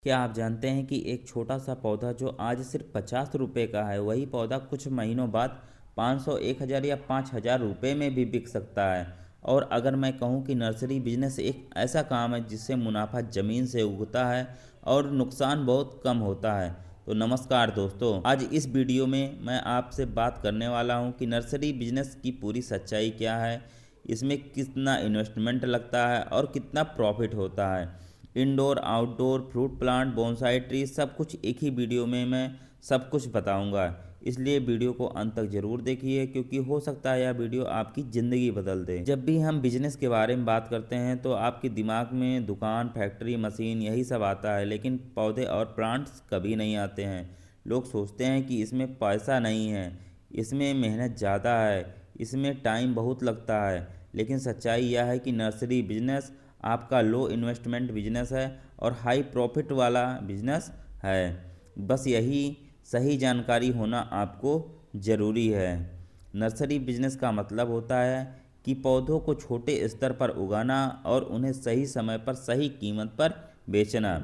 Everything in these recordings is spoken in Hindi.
क्या आप जानते हैं कि एक छोटा सा पौधा जो आज सिर्फ 50 रुपए का है, वही पौधा कुछ महीनों बाद 500, 1000 या 5000 रुपये में भी बिक सकता है। और अगर मैं कहूँ कि नर्सरी बिजनेस एक ऐसा काम है जिससे मुनाफा ज़मीन से उगता है और नुकसान बहुत कम होता है। तो नमस्कार दोस्तों, आज इस वीडियो में मैं आपसे बात करने वाला हूँ कि नर्सरी बिजनेस की पूरी सच्चाई क्या है, इसमें कितना इन्वेस्टमेंट लगता है और कितना प्रॉफिट होता है। Indoor outdoor fruit plant bonsai tree सब कुछ एक ही वीडियो में मैं सब कुछ बताऊंगा। इसलिए वीडियो को अंत तक ज़रूर देखिए, क्योंकि हो सकता है यह वीडियो आपकी ज़िंदगी बदल दे। जब भी हम बिजनेस के बारे में बात करते हैं तो आपके दिमाग में दुकान, फैक्ट्री, मशीन यही सब आता है, लेकिन पौधे और प्लांट्स कभी नहीं आते हैं। लोग सोचते हैं कि इसमें पैसा नहीं है, इसमें मेहनत ज़्यादा है, इसमें टाइम बहुत लगता है। लेकिन सच्चाई यह है कि नर्सरी बिजनेस आपका लो इन्वेस्टमेंट बिजनेस है और हाई प्रॉफिट वाला बिजनेस है। बस यही सही जानकारी होना आपको ज़रूरी है। नर्सरी बिजनेस का मतलब होता है कि पौधों को छोटे स्तर पर उगाना और उन्हें सही समय पर सही कीमत पर बेचना।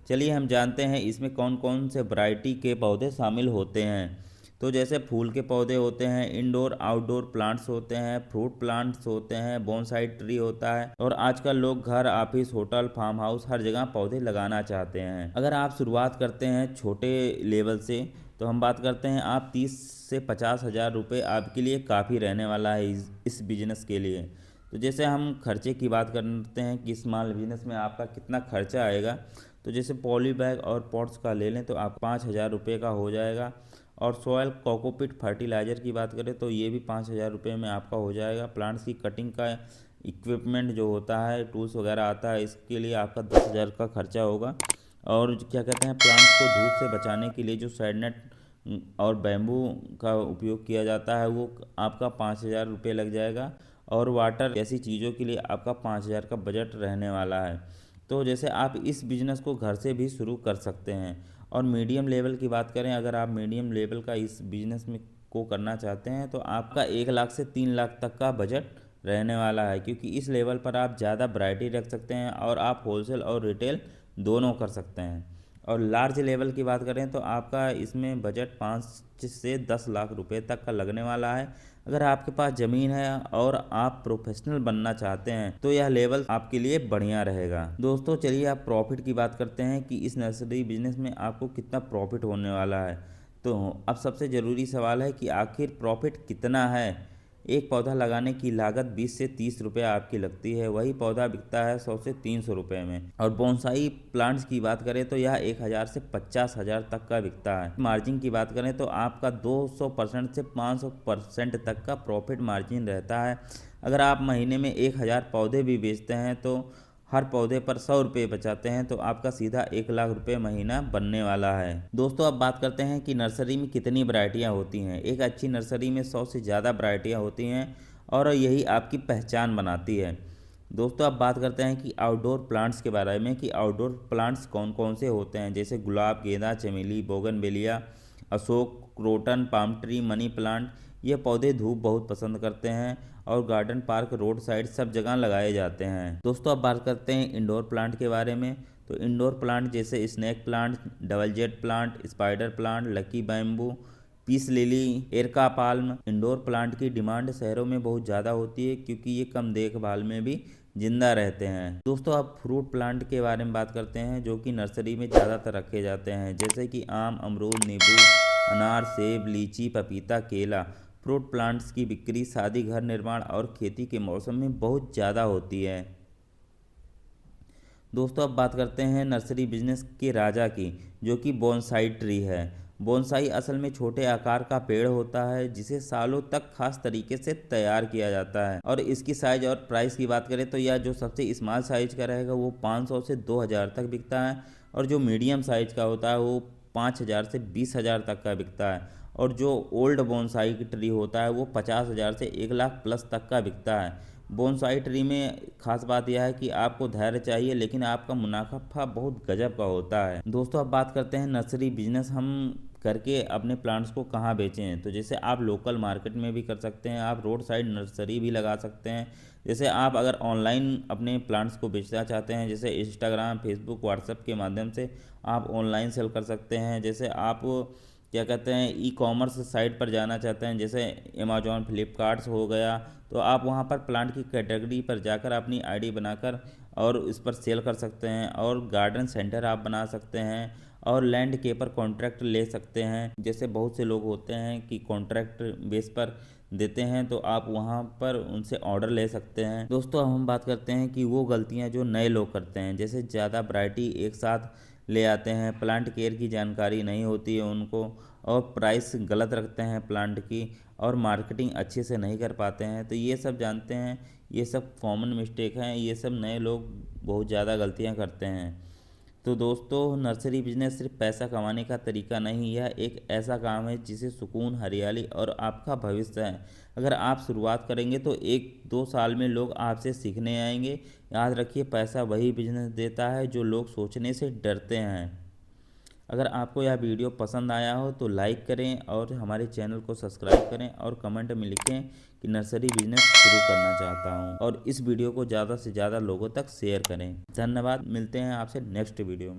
चलिए हम जानते हैं इसमें कौन कौन से वैरायटी के पौधे शामिल होते हैं। तो जैसे फूल के पौधे होते हैं, इंडोर आउटडोर प्लांट्स होते हैं, फ्रूट प्लांट्स होते हैं, बोनसाई ट्री होता है, और आजकल लोग घर, ऑफिस, होटल, फार्म हाउस हर जगह पौधे लगाना चाहते हैं। अगर आप शुरुआत करते हैं छोटे लेवल से, तो हम बात करते हैं आप 30 से 50 हज़ार रुपये आपके लिए काफ़ी रहने वाला है इस बिज़नेस के लिए। तो जैसे हम खर्चे की बात करते हैं कि स्मॉल बिजनेस में आपका कितना खर्चा आएगा, तो जैसे पॉली बैग और पॉट्स का ले लें तो आप 5000 रुपये का हो जाएगा। और सॉयल कोकोपीट फर्टिलाइज़र की बात करें तो ये भी 5000 रुपये में आपका हो जाएगा। प्लांट्स की कटिंग का इक्विपमेंट जो होता है, टूल्स वगैरह आता है, इसके लिए आपका 10,000 का खर्चा होगा। और क्या कहते हैं, प्लांट्स को धूप से बचाने के लिए जो साइड नेट और बैम्बू का उपयोग किया जाता है, वो आपका 5000 रुपये लग जाएगा। और वाटर जैसी चीज़ों के लिए आपका 5000 का बजट रहने वाला है। तो जैसे आप इस बिज़नेस को घर से भी शुरू कर सकते हैं। और मीडियम लेवल की बात करें, अगर आप मीडियम लेवल का इस बिज़नेस में को करना चाहते हैं तो आपका 1 लाख से 3 लाख तक का बजट रहने वाला है, क्योंकि इस लेवल पर आप ज़्यादा वैरायटी रख सकते हैं और आप होलसेल और रिटेल दोनों कर सकते हैं। और लार्ज लेवल की बात करें तो आपका इसमें बजट 5 से 10 लाख रुपए तक का लगने वाला है। अगर आपके पास ज़मीन है और आप प्रोफेशनल बनना चाहते हैं तो यह लेवल आपके लिए बढ़िया रहेगा। दोस्तों चलिए आप प्रॉफिट की बात करते हैं कि इस नर्सरी बिजनेस में आपको कितना प्रॉफिट होने वाला है। तो अब सबसे ज़रूरी सवाल है कि आखिर प्रॉफिट कितना है। एक पौधा लगाने की लागत 20 से 30 रुपये आपकी लगती है, वही पौधा बिकता है 100 से 300 रुपये में। और बोनसाई प्लांट्स की बात करें तो यह 1000 से 50,000 तक का बिकता है। मार्जिन की बात करें तो आपका 200% से 500% तक का प्रॉफिट मार्जिन रहता है। अगर आप महीने में 1000 पौधे भी बेचते हैं तो हर पौधे पर 100 रुपये बचाते हैं, तो आपका सीधा 1 लाख रुपये महीना बनने वाला है। दोस्तों अब बात करते हैं कि नर्सरी में कितनी वैरायटियाँ होती हैं। एक अच्छी नर्सरी में 100 से ज़्यादा वैरायटियाँ होती हैं और यही आपकी पहचान बनाती है। दोस्तों अब बात करते हैं कि आउटडोर प्लांट्स के बारे में, कि आउटडोर प्लांट्स कौन कौन से होते हैं। जैसे गुलाब, गेंदा, चमेली, bougainvillea, Ashok, croton, palm tree, money plant. ये पौधे धूप बहुत पसंद करते हैं और गार्डन, पार्क, रोड साइड सब जगह लगाए जाते हैं। दोस्तों अब बात करते हैं इंडोर प्लांट के बारे में। तो इंडोर प्लांट जैसे snake plant, double jet plant, spider plant, lucky bamboo, peace lily, areca palm. Indoor plant की डिमांड शहरों में बहुत ज़्यादा होती है क्योंकि ये कम देखभाल में भी जिंदा रहते हैं। दोस्तों अब फ्रूट प्लांट के बारे में बात करते हैं जो कि नर्सरी में ज़्यादातर रखे जाते हैं, जैसे कि आम, अमरूद, नींबू, अनार, सेब, लीची, पपीता, केला। फ्रूट प्लांट्स की बिक्री शादी, घर निर्माण और खेती के मौसम में बहुत ज़्यादा होती है। दोस्तों अब बात करते हैं नर्सरी बिजनेस के राजा की, जो कि बोनसाई ट्री है। बोनसाई असल में छोटे आकार का पेड़ होता है जिसे सालों तक खास तरीके से तैयार किया जाता है। और इसकी साइज और प्राइस की बात करें तो यह जो सबसे स्मॉल साइज का रहेगा वो 500 से 2000 तक बिकता है, और जो मीडियम साइज का होता है वो 5000 से 20,000 तक का बिकता है। और जो ओल्ड बोनसाई की ट्री होता है वो 50,000 से 1 लाख प्लस तक का बिकता है। बोनसाई ट्री में खास बात यह है कि आपको धैर्य चाहिए, लेकिन आपका मुनाफा बहुत गजब का होता है। दोस्तों अब बात करते हैं नर्सरी बिजनेस हम करके अपने प्लांट्स को कहाँ बेचें। तो जैसे आप लोकल मार्केट में भी कर सकते हैं, आप रोड साइड नर्सरी भी लगा सकते हैं। जैसे आप अगर ऑनलाइन अपने प्लांट्स को बेचना चाहते हैं, जैसे इंस्टाग्राम, फेसबुक, व्हाट्सएप के माध्यम से आप ऑनलाइन सेल कर सकते हैं। जैसे आप क्या कहते हैं ई कॉमर्स साइट पर जाना चाहते हैं, जैसे अमेजोन, फ्लिपकार्ट्स हो गया, तो आप वहाँ पर प्लांट की कैटेगरी पर जाकर अपनी आईडी बनाकर और इस पर सेल कर सकते हैं। और गार्डन सेंटर आप बना सकते हैं और लैंड के पर कॉन्ट्रैक्ट ले सकते हैं। जैसे बहुत से लोग होते हैं कि कॉन्ट्रैक्ट बेस पर देते हैं, तो आप वहाँ पर उनसे ऑर्डर ले सकते हैं। दोस्तों अब हम बात करते हैं कि वो गलतियाँ जो नए लोग करते हैं, जैसे ज़्यादा वैरायटी एक साथ ले आते हैं, प्लांट केयर की जानकारी नहीं होती है उनको, और प्राइस गलत रखते हैं प्लांट की, और मार्केटिंग अच्छे से नहीं कर पाते हैं। तो ये सब जानते हैं, ये सब कॉमन मिस्टेक हैं, ये सब नए लोग बहुत ज़्यादा गलतियाँ करते हैं। तो दोस्तों नर्सरी बिजनेस सिर्फ पैसा कमाने का तरीका नहीं, यह एक ऐसा काम है जिसे सुकून, हरियाली और आपका भविष्य है। अगर आप शुरुआत करेंगे तो 1-2 साल में लोग आपसे सीखने आएंगे। याद रखिए, पैसा वही बिजनेस देता है जो लोग सोचने से डरते हैं। अगर आपको यह वीडियो पसंद आया हो तो लाइक करें और हमारे चैनल को सब्सक्राइब करें और कमेंट में लिखें कि नर्सरी बिजनेस शुरू करना चाहता हूं, और इस वीडियो को ज़्यादा से ज़्यादा लोगों तक शेयर करें। धन्यवाद, मिलते हैं आपसे नेक्स्ट वीडियो में।